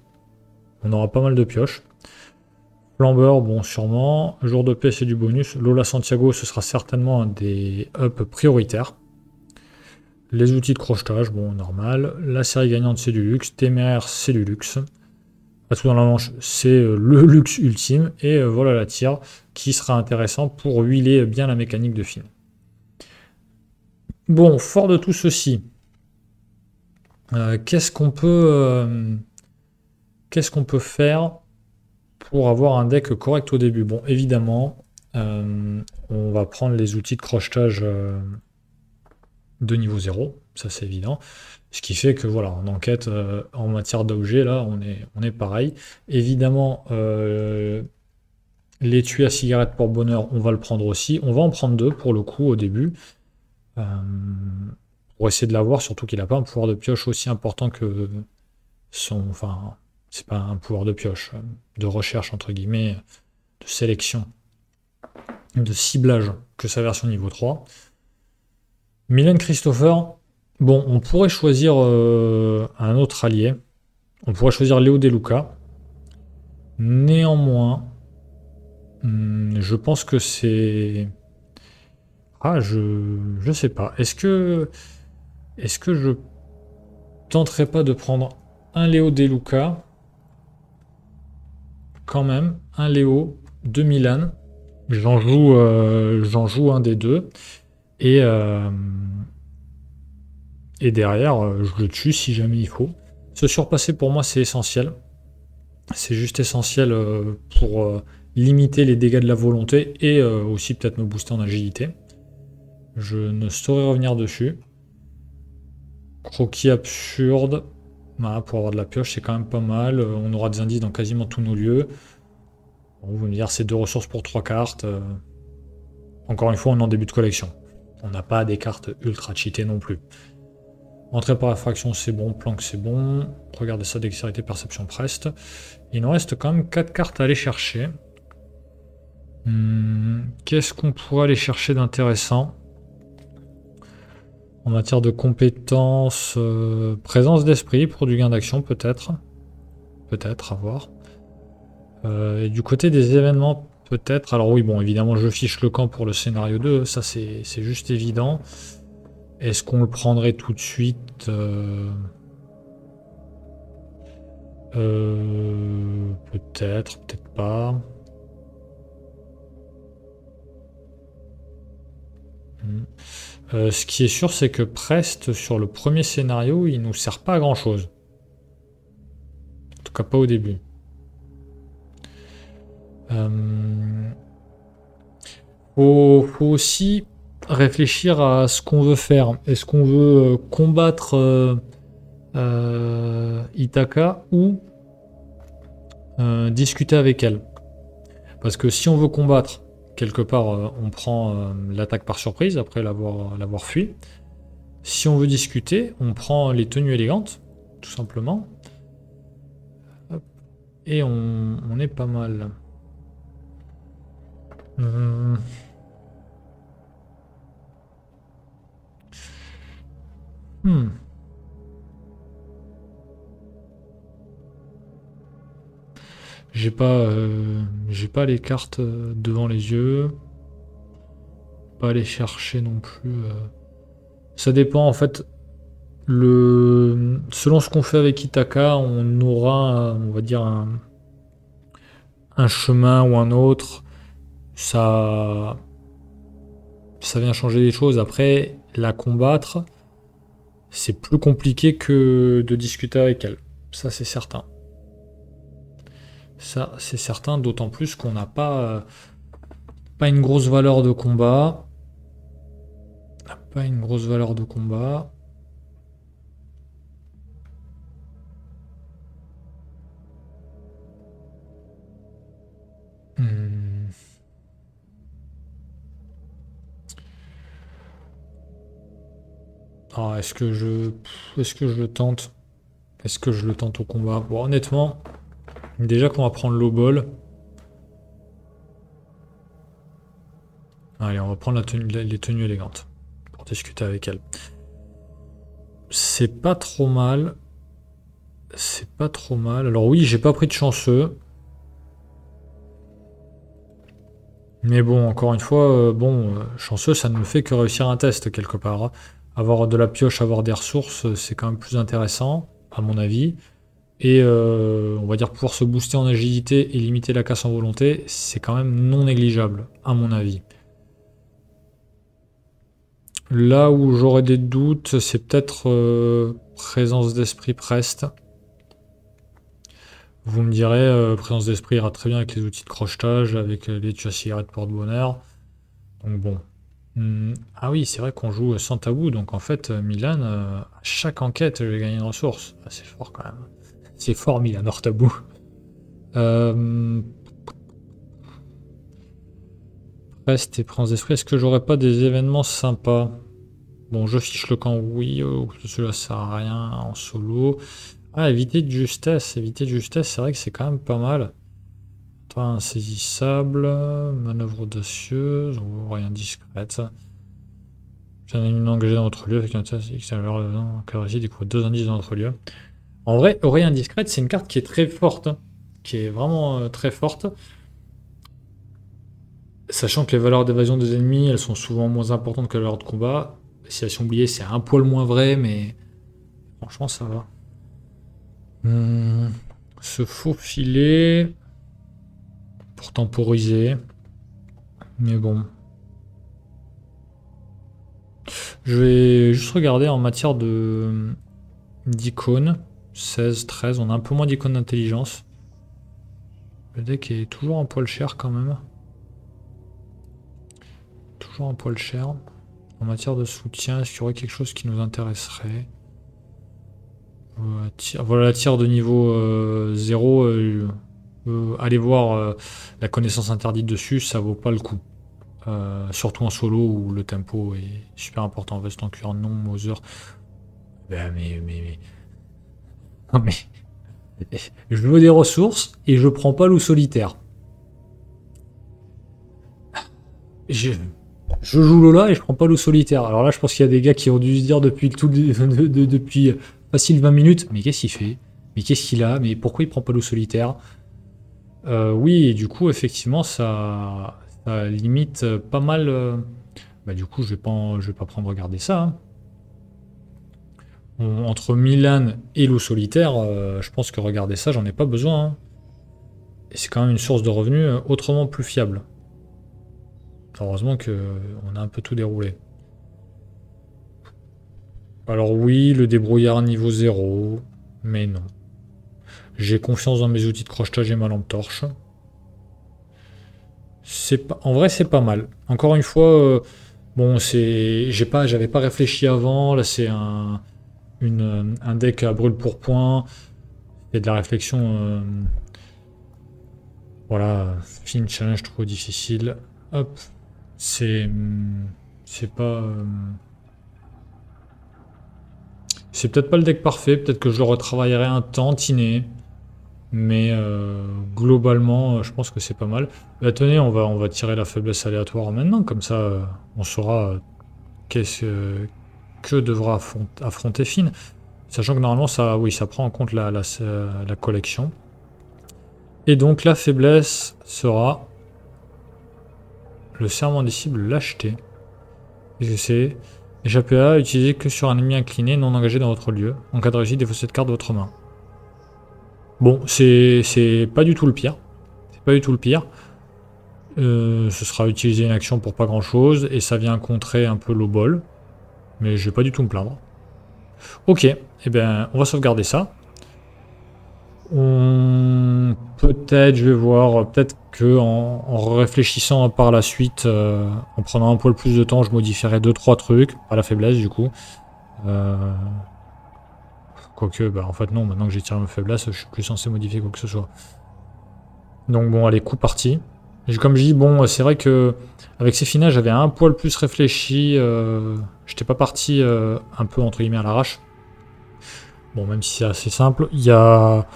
On aura pas mal de pioches. Flambeur, bon, sûrement. Jour de paix, c'est du bonus. Lola Santiago, ce sera certainement un des ups prioritaires. Les outils de crochetage, bon, normal. La série gagnante, c'est du luxe. Téméraire, c'est du luxe. Tout dans la manche, c'est le luxe ultime. Et voilà la tire qui sera intéressant pour huiler bien la mécanique de Finn. Bon, fort de tout ceci, qu'est-ce qu'on peut faire pour avoir un deck correct au début? Bon, évidemment, on va prendre les outils de crochetage de niveau 0, ça c'est évident. Ce qui fait que voilà, en enquête, en matière d'objets, là, on est pareil. Évidemment, l'étui à cigarette porte-bonheur, on va le prendre aussi. On va en prendre 2 pour le coup au début. Pour essayer de l'avoir, surtout qu'il n'a pas un pouvoir de pioche aussi important que son... Enfin, c'est pas un pouvoir de pioche, de recherche entre guillemets, de sélection, de ciblage que sa version niveau 3. Mylène Christopher, bon, on pourrait choisir un autre allié. On pourrait choisir Léo Deluca. Néanmoins, je pense que c'est... Ah, je sais pas. Est-ce que je tenterais pas de prendre un Léo Deluca quand même, un Léo de Milan. J'en joue un des deux. Et derrière, je le tue si jamais il faut. Se surpasser pour moi, c'est essentiel. C'est juste essentiel pour limiter les dégâts de la volonté et aussi peut-être me booster en agilité. Je ne saurais revenir dessus. Croquis absurde. Voilà, pour avoir de la pioche, c'est quand même pas mal. On aura des indices dans quasiment tous nos lieux. Bon, vous me dire, c'est 2 ressources pour 3 cartes. Encore une fois, on est en début de collection. On n'a pas des cartes ultra cheatées non plus. Entrée par effraction, c'est bon. Planque, c'est bon. Regardez ça, dextérité, perception, preste. Il nous reste quand même 4 cartes à aller chercher. Qu'est-ce qu'on pourrait aller chercher d'intéressant? En matière de compétences, présence d'esprit pour du gain d'action peut-être. Peut-être, à voir. Et du côté des événements, peut-être. Alors oui, bon, évidemment, je fiche le camp pour le scénario 2, ça c'est juste évident. Est-ce qu'on le prendrait tout de suite? Peut-être, peut-être pas. Ce qui est sûr, c'est que Prest, sur le premier scénario, il nous sert pas à grand chose. En tout cas, pas au début. Faut aussi réfléchir à ce qu'on veut faire. Est-ce qu'on veut combattre Itaka ou discuter avec elle? Parce que si on veut combattre, quelque part, on prend l'attaque par surprise après l'avoir fui. Si on veut discuter, on prend les tenues élégantes, tout simplement. Hop. Et on est pas mal. J'ai pas les cartes devant les yeux. Pas les chercher non plus. Ça dépend en fait. Selon ce qu'on fait avec Itaka, on aura, on va dire, un chemin ou un autre. Ça vient changer des choses. Après, la combattre, c'est plus compliqué que de discuter avec elle. Ça, c'est certain. Ça, c'est certain, d'autant plus qu'on n'a pas une grosse valeur de combat. Pas une grosse valeur de combat. Ah, est-ce que je le tente? Est-ce que je le tente au combat? Bon, honnêtement, déjà qu'on va prendre low ball. Allez, on va prendre les tenues élégantes pour discuter avec elle. C'est pas trop mal. c'est pas trop mal. Alors oui, j'ai pas pris de chanceux. Mais bon, encore une fois, chanceux, ça ne me fait que réussir un test quelque part, hein. Avoir de la pioche, avoir des ressources, c'est quand même plus intéressant, à mon avis. Et on va dire pouvoir se booster en agilité et limiter la casse en volonté, c'est quand même non négligeable, à mon avis. Là où j'aurais des doutes, c'est peut-être présence d'esprit Prest. Vous me direz, présence d'esprit ira très bien avec les outils de crochetage, avec les tuyaux à cigarette porte-bonheur. Donc bon. Ah oui, c'est vrai qu'on joue sans tabou, donc en fait, Milan, à chaque enquête, je vais gagner une ressource. Ah, c'est fort quand même. C'est fort, Milan, hors tabou. Reste et présence d'esprit, est-ce que j'aurais pas des événements sympas? Bon, je fiche le camp, oui, cela sert à rien en solo. Ah, éviter de justesse, c'est vrai que c'est quand même pas mal. Toi, insaisissable, manœuvre audacieuse, ou rien discrète. J'en ai une engagée dans votre lieu avec un test extérieur, carré, découvre 2 indices dans notre lieu. En vrai, oreille indiscrète, c'est une carte qui est très forte, hein, qui est vraiment très forte. Sachant que les valeurs d'évasion des ennemis, elles sont souvent moins importantes que les valeurs de combat. Si elles sont oubliées, c'est un poil moins vrai, mais franchement, ça va. Se faufiler pour temporiser. Mais bon. Je vais juste regarder en matière de d'icônes. 16, 13, on a un peu moins d'icônes d'intelligence. Le deck est toujours un poil cher quand même. Toujours un poil cher. En matière de soutien, est-ce qu'il y aurait quelque chose qui nous intéresserait? Voilà la tire de niveau 0. Allez voir la connaissance interdite dessus, ça vaut pas le coup. Surtout en solo où le tempo est super important. Veste en cuir non, Mother. Ben non mais. Je veux des ressources et je prends pas loup solitaire. Je joue Lola et je prends pas loup solitaire. Alors là, je pense qu'il y a des gars qui ont dû se dire depuis depuis facile 20 minutes. Mais qu'est-ce qu'il fait? Mais qu'est-ce qu'il a? Mais pourquoi il prend pas loup solitaire? Oui, et du coup, effectivement, ça limite pas mal. Bah, du coup, je vais pas prendre regarder ça, hein. Entre Milan et loup solitaire, je pense que regarder ça, j'en ai pas besoin, hein. Et c'est quand même une source de revenus autrement plus fiable. Heureusement qu'on a un peu tout déroulé. Alors oui, le débrouillard niveau 0, mais non. J'ai confiance dans mes outils de crochetage et ma lampe torche. En vrai, c'est pas mal. Encore une fois, bon, j'avais pas réfléchi avant. Là, c'est un deck à brûle pour point. Il y a de la réflexion. Voilà, fin challenge trop difficile. Hop, c'est pas. C'est peut-être pas le deck parfait. Peut-être que je le retravaillerai un tantinet. Mais globalement, je pense que c'est pas mal. Bah, tenez, on va tirer la faiblesse aléatoire maintenant, comme ça on saura que devra affronter Finn. Sachant que normalement, oui, ça prend en compte la collection. Et donc la faiblesse sera le serment des cibles, lâcheté. Et c'est échapper à utiliser que sur un ennemi incliné non engagé dans votre lieu. En cas de réussite, défaussez cette carte de votre main. Bon, c'est pas du tout le pire. C'est pas du tout le pire. Ce sera utiliser une action pour pas grand chose et ça vient contrer un peu low ball. Mais je vais pas du tout me plaindre. Ok, et bien on va sauvegarder ça. Peut-être, je vais voir, peut-être que en réfléchissant par la suite, en prenant un poil plus de temps, je modifierai 2-3 trucs, pas la faiblesse du coup. Quoique, bah en fait non, maintenant que j'ai tiré ma faiblesse, je suis plus censé modifier quoi que ce soit. Donc bon, allez, coup parti. Comme je dis, bon, c'est vrai que avec ces finages, j'avais un poil plus réfléchi. J'étais pas parti un peu entre guillemets à l'arrache. Bon, même si c'est assez simple, il y a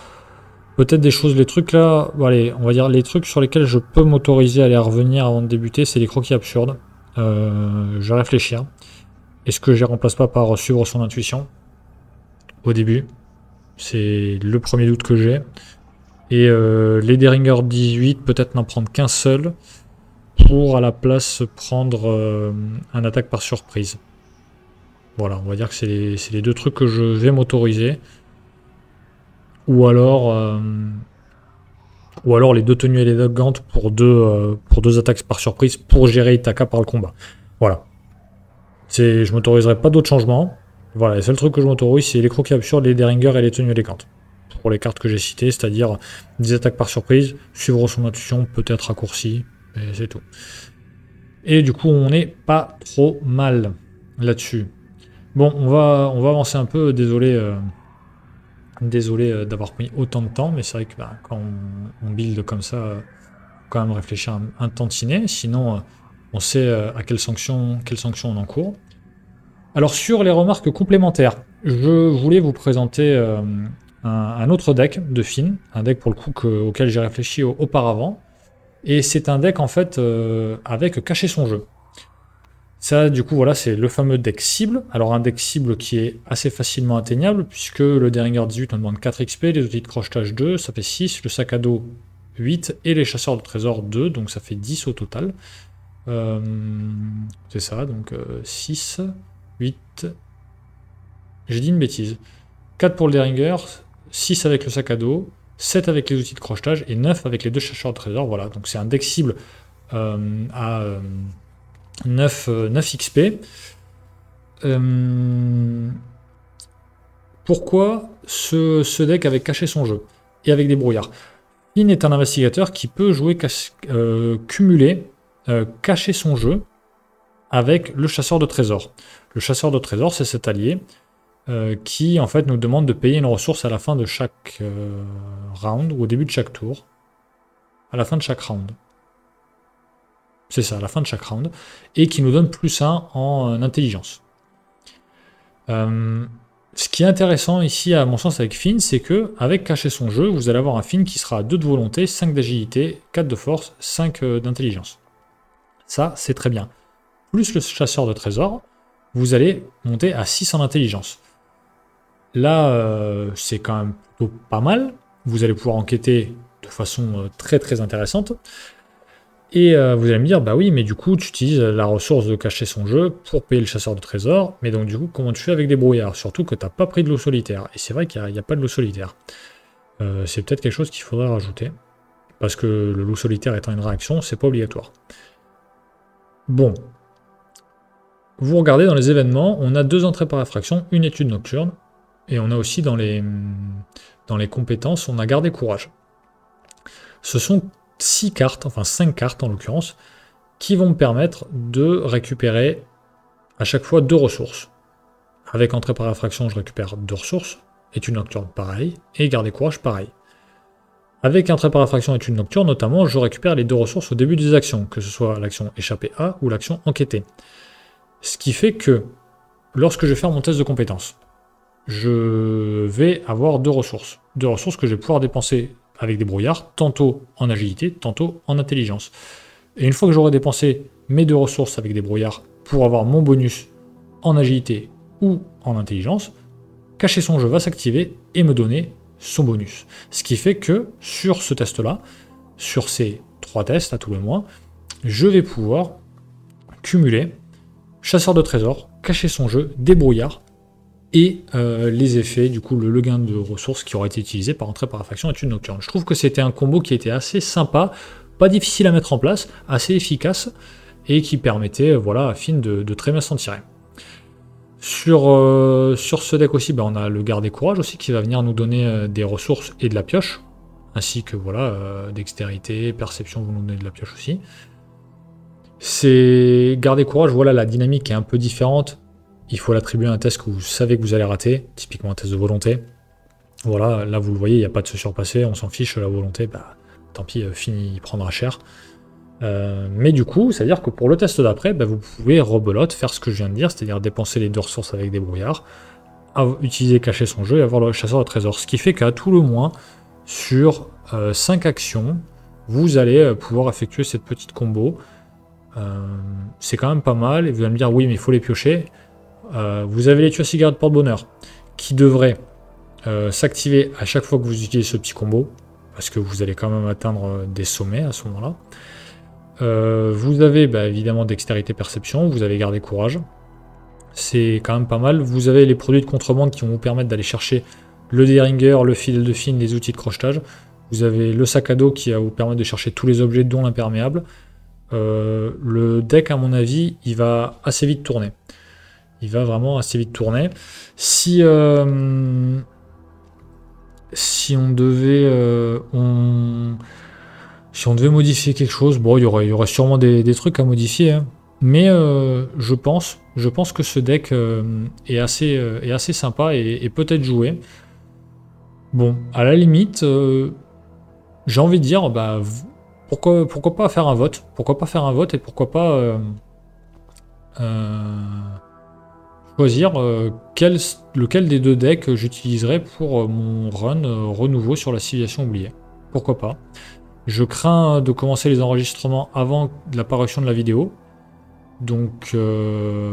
peut-être des choses, les trucs là. Bon, allez, on va dire les trucs sur lesquels je peux m'autoriser à aller revenir avant de débuter, c'est les croquis absurdes. Je vais réfléchir. Est-ce que je les remplace pas par suivre son intuition au début? C'est le premier doute que j'ai. Et les Derringer 18, peut-être n'en prendre qu'un seul pour à la place prendre un attaque par surprise. Voilà, on va dire que c'est les deux trucs que je vais m'autoriser. Ou alors les deux tenues élégantes pour deux attaques par surprise pour gérer Itaka par le combat. Voilà. Je m'autoriserai pas d'autres changements. Voilà, les seuls trucs que je m'autorise, c'est les croquis absurdes, les Derringer et les tenues élégantes. Pour les cartes que j'ai citées, c'est-à-dire des attaques par surprise, suivre son intuition, peut-être raccourci, et c'est tout. Et du coup, on n'est pas trop mal là-dessus. Bon, on va avancer un peu, désolé d'avoir pris autant de temps, mais c'est vrai que quand on build comme ça, faut quand même réfléchir un tantinet, sinon on sait à quelles sanctions on encourt. Alors sur les remarques complémentaires, je voulais vous présenter un autre deck de Finn, un deck pour le coup auquel j'ai réfléchi auparavant, et c'est un deck en fait avec cacher son jeu. Ça, du coup, voilà, c'est le fameux deck cible. Alors, un deck cible qui est assez facilement atteignable, puisque le Derringer 18, on demande 4 XP, les outils de crochetage 2, ça fait 6, le sac à dos 8, et les chasseurs de trésors 2, donc ça fait 10 au total. C'est ça, donc 6, 8... J'ai dit une bêtise. 4 pour le Derringer, 6 avec le sac à dos, 7 avec les outils de crochetage, et 9 avec les deux chasseurs de trésors, voilà. Donc c'est un deck cible à... 9 XP. Pourquoi ce deck avec cacher son jeu et avec des brouillards? Finn est un investigateur qui peut jouer cumuler, cacher son jeu avec le chasseur de trésors. Le chasseur de trésors, c'est cet allié qui en fait nous demande de payer une ressource à la fin de chaque round ou au début de chaque tour. À la fin de chaque round. C'est ça, à la fin de chaque round, et qui nous donne +1 en intelligence. Ce qui est intéressant ici, à mon sens, avec Finn, c'est que avec cacher son jeu, vous allez avoir un Finn qui sera à 2 de volonté, 5 d'agilité, 4 de force, 5 d'intelligence. Ça, c'est très bien. Plus le chasseur de trésors, vous allez monter à 6 en intelligence. Là, c'est quand même plutôt pas mal. Vous allez pouvoir enquêter de façon très très intéressante. Et vous allez me dire, bah oui, mais du coup, tu utilises la ressource de cacher son jeu pour payer le chasseur de trésors, mais donc du coup, comment tu fais avec des brouillards? Surtout que tu n'as pas pris de loup solitaire. Et c'est vrai qu'il n'y a pas de loup solitaire. C'est peut-être quelque chose qu'il faudrait rajouter, parce que le loup solitaire étant une réaction, c'est pas obligatoire. Bon. Vous regardez dans les événements, on a 2 entrées par effraction, une étude nocturne, et on a aussi dans les compétences, on a gardé courage. Ce sont 6 cartes, enfin 5 cartes en l'occurrence, qui vont me permettre de récupérer à chaque fois 2 ressources. Avec entrée par effraction, je récupère 2 ressources, étude nocturne pareil, et garder courage pareil. Avec entrée par effraction et étude nocturne, notamment, je récupère les 2 ressources au début des actions, que ce soit l'action échapper à ou l'action enquêter. Ce qui fait que, lorsque je vais faire mon test de compétence, je vais avoir 2 ressources. 2 ressources que je vais pouvoir dépenser avec des brouillards, tantôt en agilité, tantôt en intelligence. Et une fois que j'aurai dépensé mes 2 ressources avec des brouillards pour avoir mon bonus en agilité ou en intelligence, cacher son jeu va s'activer et me donner son bonus. Ce qui fait que sur ce test-là, sur ces 3 tests à tout le moins, je vais pouvoir cumuler chasseur de trésors, cacher son jeu, des brouillards, et les effets, du coup le gain de ressources qui aura été utilisé par entrée par effraction et étude nocturne. Je trouve que c'était un combo qui était assez sympa, pas difficile à mettre en place, assez efficace, et qui permettait voilà, à Finn de très bien s'en tirer. Sur ce deck aussi, on a le garde des courage aussi, qui va venir nous donner des ressources et de la pioche, ainsi que voilà, dextérité, perception, vous nous donnez de la pioche aussi. C'est garder courage, voilà, la dynamique est un peu différente. Il faut l'attribuer à un test que vous savez que vous allez rater, typiquement un test de volonté. Voilà, là vous le voyez, il n'y a pas de se surpasser, on s'en fiche, la volonté, tant pis, Finn il prendra cher. Mais du coup, c'est-à-dire que pour le test d'après, vous pouvez rebelote, faire ce que je viens de dire, c'est-à-dire dépenser les 2 ressources avec des brouillards, utiliser cacher son jeu et avoir le chasseur de trésors. Ce qui fait qu'à tout le moins, sur 5 actions, vous allez pouvoir effectuer cette petite combo. C'est quand même pas mal, et vous allez me dire, oui, mais il faut les piocher. Vous avez les tueurs cigarettes porte-bonheur, qui devraient s'activer à chaque fois que vous utilisez ce petit combo, parce que vous allez quand même atteindre des sommets à ce moment-là. Vous avez évidemment dextérité perception, vous avez gardé courage, c'est quand même pas mal. Vous avez les produits de contrebande qui vont vous permettre d'aller chercher le déringer, le fil de fine, les outils de crochetage. Vous avez le sac à dos qui va vous permettre de chercher tous les objets dont l'imperméable. Le deck, à mon avis, il va assez vite tourner. Il va vraiment assez vite tourner. Si on devait... Si on devait modifier quelque chose, bon, il y aurait sûrement des trucs à modifier, hein. Mais je pense que ce deck est assez sympa et peut-être joué. Bon, à la limite, j'ai envie de dire, pourquoi pas faire un vote? Pourquoi pas faire un vote et pourquoi pas choisir lequel des deux decks j'utiliserai pour mon run renouveau sur la civilisation oubliée. Pourquoi pas? Je crains de commencer les enregistrements avant l'apparition de la vidéo. Donc,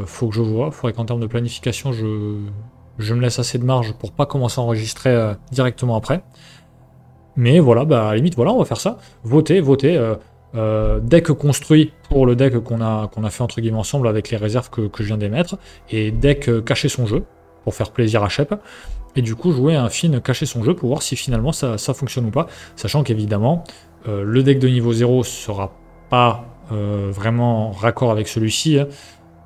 faut que je vois. Il faudrait qu'en termes de planification, je me laisse assez de marge pour pas commencer à enregistrer directement après. Mais voilà, à la limite, voilà, on va faire ça. Votez. Deck construit pour le deck qu'on a fait entre guillemets ensemble avec les réserves que je viens d'émettre. Et deck cacher son jeu pour faire plaisir à Shep. Et du coup, jouer un fin cacher son jeu pour voir si finalement ça fonctionne ou pas. Sachant qu'évidemment, le deck de niveau 0 sera pas vraiment raccord avec celui-ci.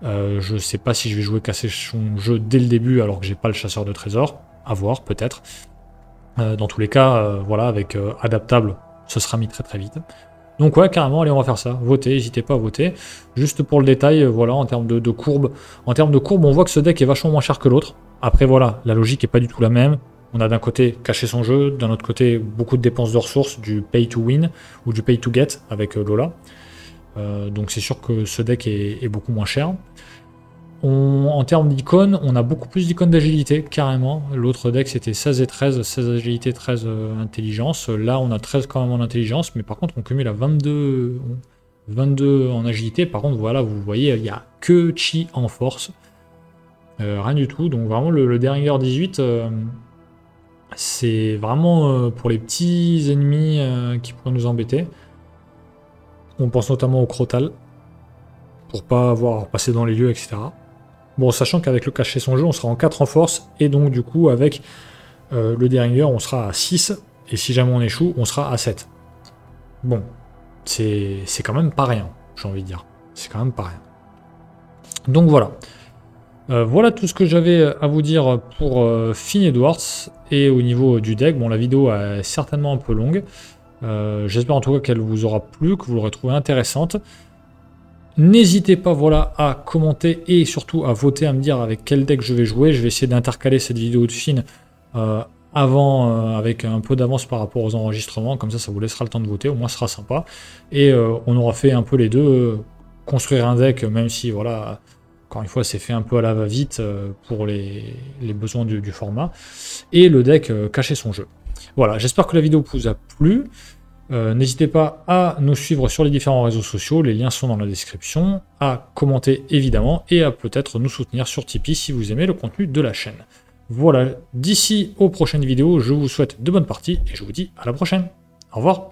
Je sais pas si je vais jouer casser son jeu dès le début alors que j'ai pas le chasseur de trésors. À voir, peut-être. Dans tous les cas, voilà, avec adaptable, ce sera mis très très vite. Donc ouais, carrément, allez, on va faire ça. Votez, n'hésitez pas à voter. Juste pour le détail, voilà, en termes de courbe. En termes de courbe, on voit que ce deck est vachement moins cher que l'autre. Après, voilà, la logique est pas du tout la même. On a d'un côté cacher son jeu, d'un autre côté beaucoup de dépenses de ressources, du pay to win ou du pay to get avec Lola. Donc c'est sûr que ce deck est beaucoup moins cher. En termes d'icônes, on a beaucoup plus d'icônes d'agilité, carrément. L'autre deck c'était 16 et 13, 16 agilité, 13 intelligence. Là on a 13 quand même en intelligence, mais par contre on cumule à 22 en agilité. Par contre voilà, vous voyez, il n'y a que chi en force. Rien du tout, donc vraiment le Derringer 18... c'est vraiment pour les petits ennemis qui pourraient nous embêter. On pense notamment au Crotal, pour pas avoir passé dans les lieux, etc. Bon, sachant qu'avec le cacher son jeu, on sera en 4 en force, et donc du coup, avec le Derringer, on sera à 6, et si jamais on échoue, on sera à 7. Bon, c'est quand même pas rien, j'ai envie de dire. C'est quand même pas rien. Donc voilà. Voilà tout ce que j'avais à vous dire pour Finn Edwards et au niveau du deck. Bon, la vidéo est certainement un peu longue. J'espère en tout cas qu'elle vous aura plu, que vous l'aurez trouvée intéressante. N'hésitez pas voilà, à commenter et surtout à voter, à me dire avec quel deck je vais jouer. Je vais essayer d'intercaler cette vidéo de Finn avant, avec un peu d'avance par rapport aux enregistrements. Comme ça vous laissera le temps de voter, au moins ce sera sympa. Et on aura fait un peu les deux. Construire un deck, même si voilà... Encore une fois, c'est fait un peu à la va-vite pour les besoins du format. Et le deck cacher son jeu. Voilà, j'espère que la vidéo vous a plu. N'hésitez pas à nous suivre sur les différents réseaux sociaux, les liens sont dans la description, à commenter évidemment, et à peut-être nous soutenir sur Tipeee si vous aimez le contenu de la chaîne. Voilà, d'ici aux prochaines vidéos, je vous souhaite de bonnes parties, et je vous dis à la prochaine. Au revoir.